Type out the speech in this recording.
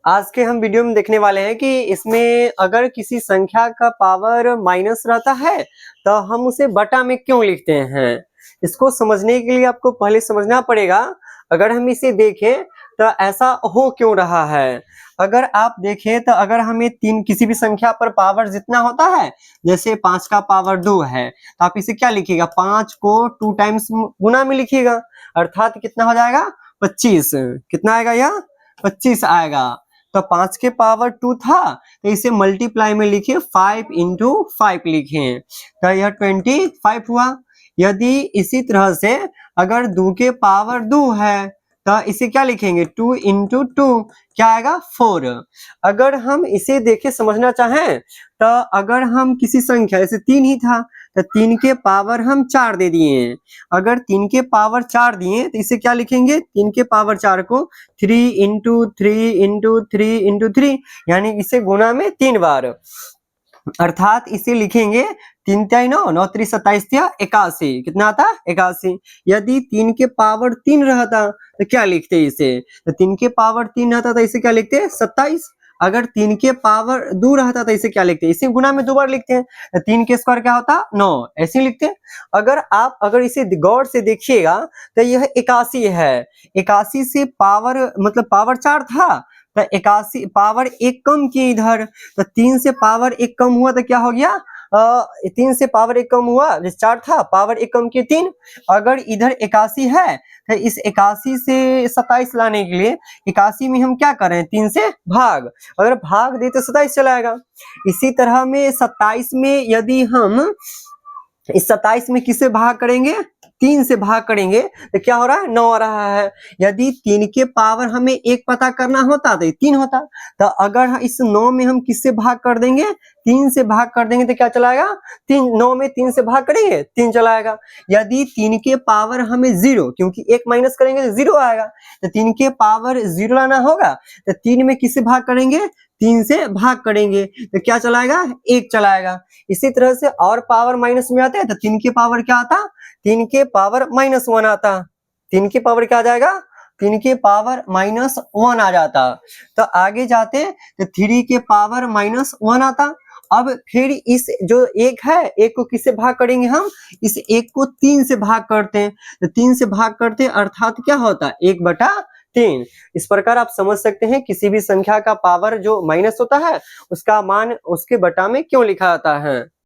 आज के हम वीडियो में देखने वाले हैं कि इसमें अगर किसी संख्या का पावर माइनस रहता है तो हम उसे बटा में क्यों लिखते हैं। इसको समझने के लिए आपको पहले समझना पड़ेगा। अगर हम इसे देखें तो ऐसा हो क्यों रहा है। अगर आप देखें तो अगर हमें तीन किसी भी संख्या पर पावर जितना होता है, जैसे 5 का पावर 2 है तो आप इसे क्या लिखिएगा, 5 को 2 टाइम्स गुना में लिखिएगा, अर्थात कितना हो जाएगा 25। कितना आएगा, यह 25 आएगा। तो 5 के पावर 2 था तो इसे मल्टीप्लाई में लिखे 5 इंटू 5 लिखे तो यह 25 हुआ। यदि इसी तरह से अगर 2 के पावर 2 है तो इसे क्या लिखेंगे, 2 इंटू 2 क्या आएगा 4। अगर हम इसे देखे समझना चाहें तो अगर हम किसी संख्या जैसे 3 ही था तो 3 के पावर हम 4 दे दिए। अगर 3 के पावर 4 दिए तो इसे क्या लिखेंगे, 3 के पावर 4 को 3 इंटू 3 इंटू 3 इंटू 3 यानी इसे गुना में 3 बार, अर्थात इसे लिखेंगे 3 तिया 9, 9 3 27 तिया 81। कितना आता 81। यदि 3 के पावर 3 रहता तो क्या लिखते इसे, तो 3 के पावर 3 रहता तो इसे क्या लिखते 27। अगर 3 के पावर 2 रहता तो इसे क्या लिखते, इसे गुना में 2 बार लिखते हैं तो 3 के स्क्वायर क्या होता 9, ऐसे ही लिखते हैं। अगर इसे गौर से देखिएगा तो यह 81 है। 81 से पावर मतलब पावर 4 था तो 81 पावर 1 कम किए इधर, तो 3 से पावर 1 कम हुआ तो क्या हो गया, 3 से पावर 1 कम हुआ, 4 था पावर 1 कम किए 3। अगर इधर 81 है तो इस 81 से 27 लाने के लिए 81 में हम क्या करें, 3 से भाग, अगर भाग दे तो 27 चला आएगा। इसी तरह में 27 में यदि हम इस 27 में किससे भाग करेंगे, 3 से भाग करेंगे तो क्या हो रहा है 9 आ रहा है। यदि 3 के पावर हमें 1 पता करना होता तो 3 होता, तो अगर इस 9 में हम किससे भाग कर देंगे, 3 से भाग कर देंगे तो क्या चलाएगा, 3 9 में 3 से भाग करेंगे 3 चलाएगा। यदि 3 के पावर हमें 0, क्योंकि 1 माइनस करेंगे तो 0 आएगा, तो 3 के पावर 0 लाना होगा तो 3 में किससे भाग करेंगे, 3 से भाग करेंगे तो क्या चलाएगा 1 चलाएगा। इसी तरह से और पावर माइनस में आते हैं तो 3 के पावर क्या आता, 3 के पावर -1 आता। 3 के पावर क्या आ जाएगा, 3 के पावर -1 आ जाता। तो आगे जाते तो 3 के पावर -1 आता। अब फिर इस जो 1 है, 1 को किससे भाग करेंगे हम, इस 1 को 3 से भाग करते हैं तो 3 से भाग करते हैं, अर्थात क्या होता है 1/3। इस प्रकार आप समझ सकते हैं किसी भी संख्या का पावर जो माइनस होता है उसका मान उसके बटा में क्यों लिखा जाता है।